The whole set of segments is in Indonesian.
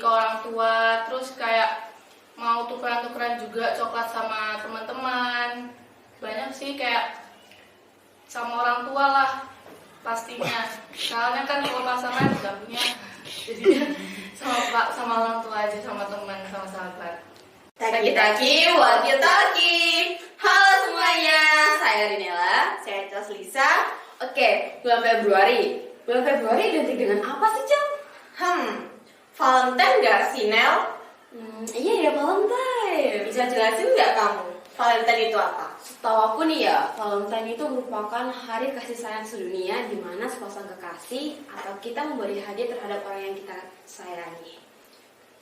ke orang tua, terus kayak mau tukeran-tukeran juga coklat sama teman-teman. Banyak sih kayak sama orang tua lah pastinya. Soalnya kan kalau pasangan nggak punya, jadi sama orang tua aja, sama teman, sama sahabat. Taki-taki, walkie-talkie. Halo semuanya, saya Rinela, saya Lisa. Oke, bulan Februari. Bulan Februari identik dengan apa sih, Cang? Valentine nggak sih, Nel? Iya ya, Valentine. Bisa jelasin nggak kamu, Valentine itu apa? Setahu aku nih ya, Valentine itu merupakan hari kasih sayang sedunia di mana sepasang kekasih atau kita memberi hadiah terhadap orang yang kita sayangi.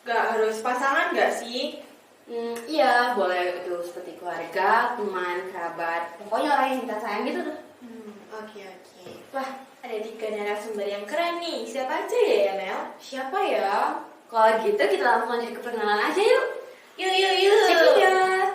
Gak harus pasangan gak sih? Iya, boleh itu seperti keluarga, teman, kerabat, pokoknya orang yang kita sayang gitu tuh. Oke. Wah, ada 3 narasumber yang keren nih. Siapa aja ya, Mel? Siapa ya? Kalau gitu kita langsung lanjut ke perkenalan aja yuk. Yuk. Cekidot.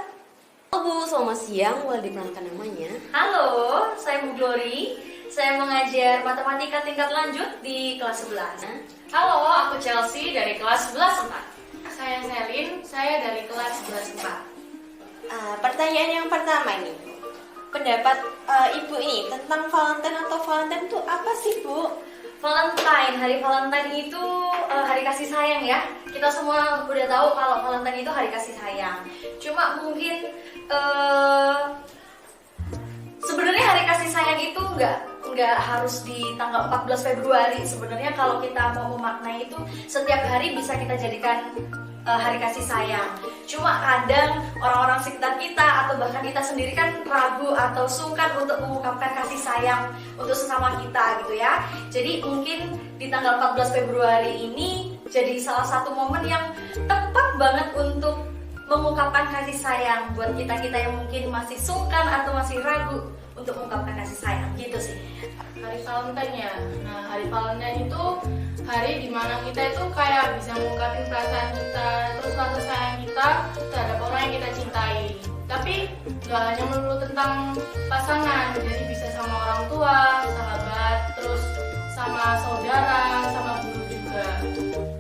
Halo Bu, selamat siang. Boleh diperkenalkan namanya? Halo, saya Bu Glory. Saya mengajar matematika tingkat lanjut di kelas 11. Halo, aku Chelsea dari kelas 11 4. Saya Selin, saya dari kelas 11 4. Pertanyaan yang pertama nih, pendapat Ibu ini tentang Valentine atau Valentine itu apa sih, Bu? Valentine, hari Valentine itu hari kasih sayang ya. Kita semua udah tahu kalau Valentine itu hari kasih sayang. Cuma mungkin sebenarnya hari kasih sayang itu nggak harus di tanggal 14 Februari. Sebenarnya kalau kita mau memaknai itu setiap hari bisa kita jadikan hari kasih sayang. Cuma kadang orang-orang sekitar kita atau bahkan kita sendiri kan ragu atau sungkan untuk mengungkapkan kasih sayang untuk sesama kita gitu ya. Jadi mungkin di tanggal 14 Februari ini jadi salah satu momen yang tepat banget untuk mengungkapkan kasih sayang buat kita-kita yang mungkin masih sungkan atau masih ragu untuk mengungkapkan kasih sayang gitu sih. Hari Valentine ya. Nah, hari Valentine itu hari dimana kita itu kayak bisa mengungkapin perasaan kita, terus rasa sayang kita terhadap orang yang kita cintai. Tapi gak hanya melulu tentang pasangan, jadi bisa sama orang tua, sahabat, terus sama saudara, sama guru juga.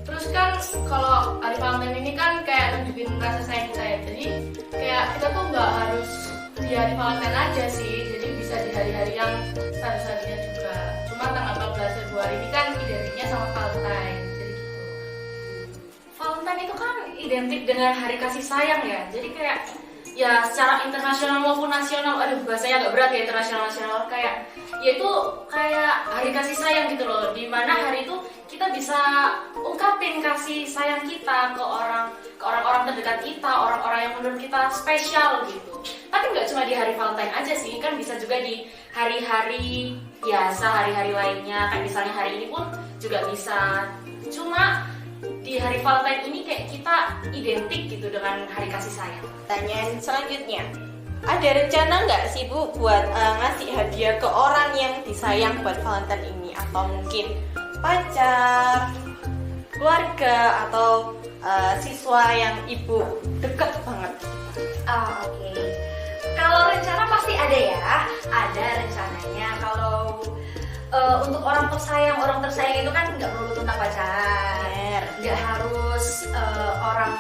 Terus kan kalau hari Valentine ini kan kayak nunjukin rasa sayang kita ya. Jadi kayak kita tuh gak harus di hari Valentine aja sih, jadi bisa di hari-hari yang seharusnya juga. Cuma tanggal 14 Februari ini kan identiknya sama Valentine, jadi gitu. Valentine itu kan identik dengan hari kasih sayang ya. Jadi kayak ya secara internasional maupun nasional, bahasanya agak berat ya, internasional nasional, kayak yaitu kayak hari kasih sayang gitu loh. Dimana hari itu kita bisa ungkapin kasih sayang kita ke orang-orang terdekat kita, orang-orang yang menurut kita spesial gitu. Tapi nggak cuma di hari Valentine aja sih, kan bisa juga di hari-hari biasa, hari-hari lainnya. Kayak misalnya hari ini pun juga bisa. Cuma di hari Valentine ini kayak kita identik gitu dengan hari kasih sayang. Pertanyaan selanjutnya, ada rencana nggak sih Bu buat ngasih hadiah ke orang yang disayang buat Valentine ini? Atau mungkin pacar, keluarga, atau siswa yang Ibu deket banget? Oke. Kalau rencana pasti ada ya, ada rencananya. Kalau untuk orang tersayang itu kan nggak perlu tentang pacar, nggak harus orang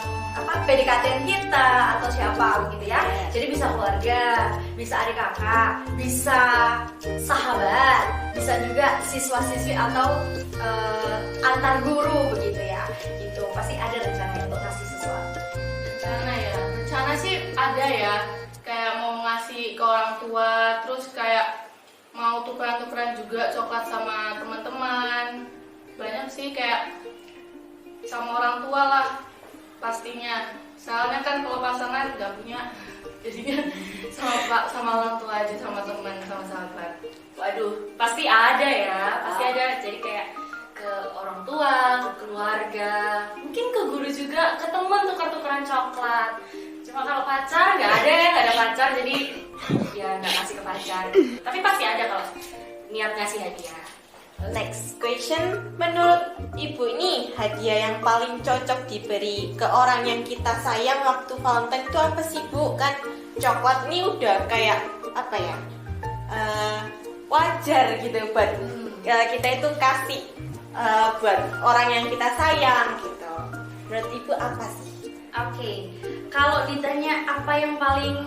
PDKT kita atau siapa gitu ya. Jadi bisa keluarga, bisa adik kakak, bisa sahabat, bisa juga siswa-siswi atau antar guru begitu ya. Gitu pasti ada rencana untuk kasih sesuatu. Rencana sih ada ya, kayak mau ngasih ke orang tua, terus kayak mau tukeran-tukeran juga coklat sama teman-teman. Banyak sih kayak sama orang tua lah pastinya. Soalnya kan kalau pasangan nggak punya, jadinya sama orang tua aja, sama teman, sama sahabat. Waduh, pasti ada ya, pasti ada. Jadi kayak ke orang tua, ke keluarga, mungkin ke guru juga, ke teman tukar-tukaran coklat. Cuma kalau pacar nggak ada ya, nggak ada pacar, jadi ya nggak kasih ke pacar. Tapi pasti ada kalau niat ngasih hadiah. Next question, menurut Ibu ini hadiah yang paling cocok diberi ke orang yang kita sayang waktu Valentine itu apa sih Bu? Kan coklat ini udah kayak apa ya, wajar gitu buat kita itu kasih buat orang yang kita sayang gitu. menurut ibu apa sih? Oke, kalau ditanya apa yang paling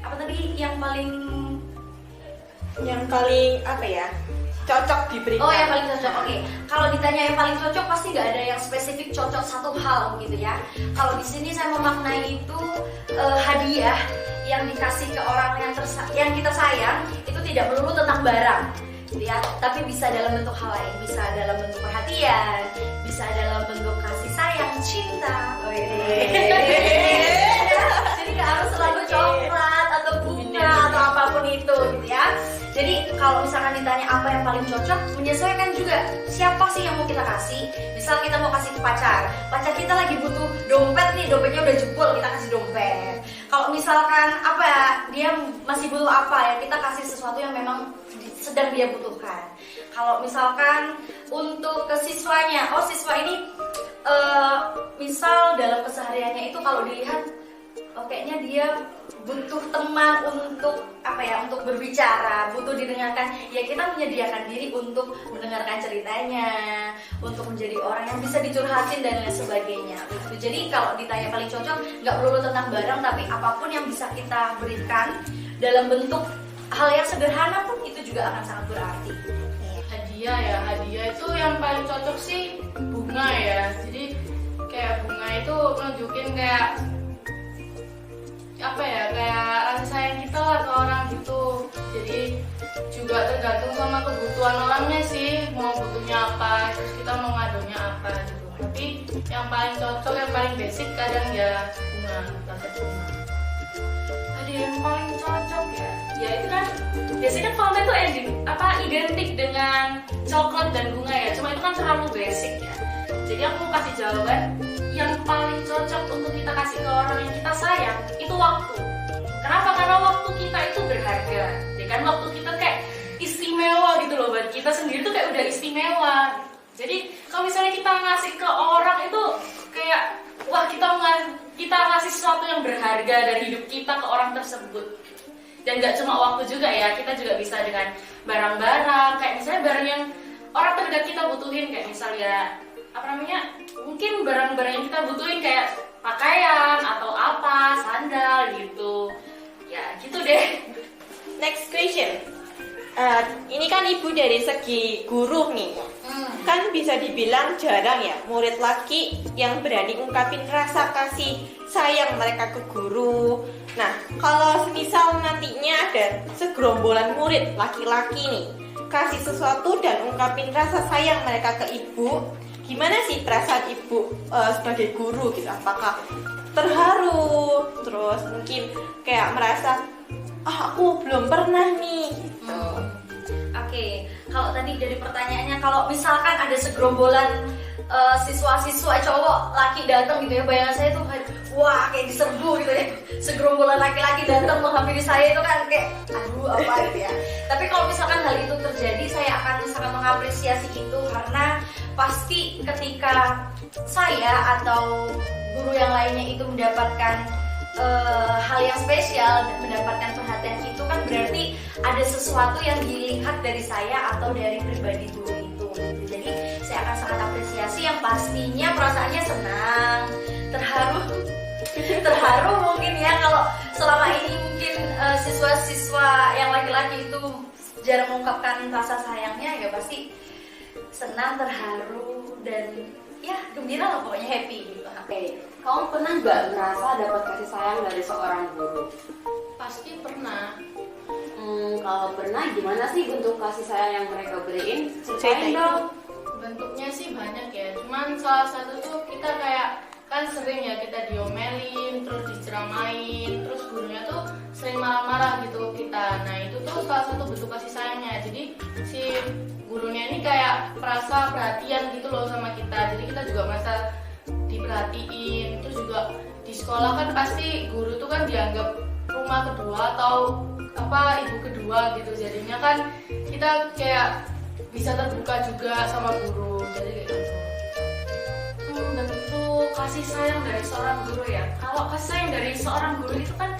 apa tadi Yang paling apa ya, cocok diberikan? Oh, yang paling cocok. Oke. Kalau ditanya yang paling cocok pasti nggak ada yang spesifik cocok satu hal gitu ya. Kalau di sini saya memaknai itu hadiah yang dikasih ke orang yang kita sayang itu tidak melulu tentang barang, gitu ya. Tapi bisa dalam bentuk hal lain, bisa dalam bentuk perhatian, bisa dalam bentuk kasih sayang, cinta. Oh, jadi nggak harus selalu coklat atau bunga atau apapun itu, gitu ya. Jadi kalau misalkan ditanya apa yang paling cocok, menyesuaikan juga siapa sih yang mau kita kasih. Misal kita mau kasih ke pacar kita lagi butuh dompet nih, dompetnya udah jebol, kita kasih dompet. Kalau misalkan apa ya, dia masih butuh apa ya, kita kasih sesuatu yang memang sedang dia butuhkan. Kalau misalkan untuk ke siswanya, siswa ini misal dalam kesehariannya itu kalau dilihat kayaknya dia butuh teman untuk untuk berbicara, butuh didengarkan. Ya kita menyediakan diri untuk mendengarkan ceritanya, untuk menjadi orang yang bisa dicurhatin dan lain sebagainya. Jadi kalau ditanya paling cocok, nggak melulu tentang barang, tapi apapun yang bisa kita berikan dalam bentuk hal yang sederhana pun itu juga akan sangat berarti. Hadiah itu yang paling cocok sih bunga ya. Jadi kayak bunga itu nunjukin kayak rasa sayang kita lah ke orang gitu. Jadi juga tergantung sama kebutuhan orangnya sih, mau butuhnya apa, terus kita mau ngadonya apa gitu. Tapi yang paling cocok, yang paling basic kadang ya bunga, bunga. Ada yang paling cocok ya itu kan biasanya kan Valentine itu identik dengan coklat dan bunga ya. Cuma itu kan terlalu basic ya. Jadi aku mau kasih jawaban yang paling cocok untuk kita kasih ke orang yang kita sayang itu waktu. Kenapa? Karena waktu kita itu berharga. Ya kan, waktu kita kayak istimewa gitu loh, buat kita sendiri tuh kayak udah istimewa. Jadi kalau misalnya kita ngasih ke orang itu kayak wah, kita ngasih sesuatu yang berharga dari hidup kita ke orang tersebut. Dan gak cuma waktu juga ya, kita juga bisa dengan barang-barang, kayak misalnya barang yang orang terdekat kita butuhin, kayak misalnya mungkin barang-barang yang kita butuhin kayak pakaian atau apa, sandal gitu. Ya gitu deh. Next question. Ini kan ibu dari segi guru nih. Kan bisa dibilang jarang ya murid laki yang berani ungkapin rasa kasih sayang mereka ke guru. Nah, kalau semisal nantinya ada segerombolan murid laki-laki nih kasih sesuatu dan ungkapin rasa sayang mereka ke ibu, gimana sih perasaan ibu sebagai guru gitu? Apakah terharu, terus mungkin kayak merasa aku belum pernah nih gitu. Oke, kalau tadi dari pertanyaannya, kalau misalkan ada segerombolan siswa-siswa cowok laki datang gitu ya, bayangan saya tuh wah kayak diserbu gitu ya, segerombolan laki-laki datang menghampiri saya itu kan kayak aduh apa gitu ya. Tapi kalau misalkan hal itu terjadi, saya akan sangat mengapresiasi itu, karena pasti ketika saya atau guru yang lainnya itu mendapatkan hal yang spesial dan mendapatkan perhatian itu kan berarti ada sesuatu yang dilihat dari saya atau dari pribadi guru itu. Jadi saya akan sangat apresiasi, yang pastinya perasaannya senang, terharu mungkin ya. Kalau selama ini mungkin siswa-siswa yang laki-laki itu jarang mengungkapkan rasa sayangnya, ya pasti senang, terharu, dan ya gembira lah, pokoknya happy gitu. Oke, kamu pernah nggak merasa dapat kasih sayang dari seorang guru? Pasti pernah. Kalau pernah, gimana sih bentuk kasih sayang yang mereka beriin? Ceritain dong. Bentuknya sih banyak ya, cuman salah satu tuh kita kayak kan sering ya kita diomelin, terus diceramain, terus gurunya tuh sering marah-marah gitu ke kita. Nah itu tuh salah satu bentuk kasih sayangnya. Jadi si gurunya ini kayak merasa perhatian gitu loh sama kita, jadi kita juga merasa diperhatiin. Terus juga di sekolah kan pasti guru tuh kan dianggap rumah kedua atau ibu kedua gitu, jadinya kan kita kayak bisa terbuka juga sama guru, jadi kayak gitu. Bentuk kasih sayang dari seorang guru ya, kalau kasih sayang dari seorang guru itu kan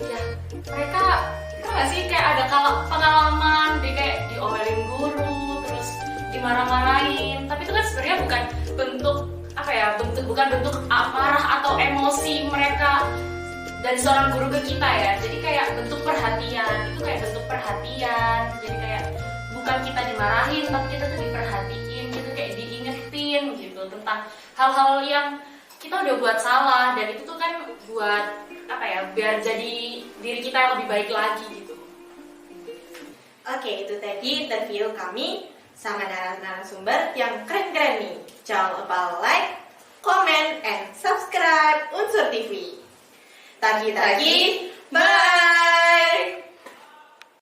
ya mereka nggak sih kayak ada pengalaman dia kayak diomelin guru, terus dimarah-marahin, tapi itu kan sebenarnya bukan bentuk bentuk bukan bentuk amarah atau emosi mereka dari seorang guru ke kita ya. Jadi kayak bentuk perhatian, itu kayak bentuk perhatian. Jadi kayak bukan kita dimarahin, tapi kita tuh diperhatiin gitu, kayak diingetin gitu tentang hal-hal yang kita udah buat salah, dan itu tuh kan buat apa ya, biar jadi diri kita yang lebih baik lagi gitu. Oke, itu tadi interview kami sama narasumber yang keren-keren nih. Jangan lupa like, comment, and subscribe Unsur TV. Tagi-tagi, bye!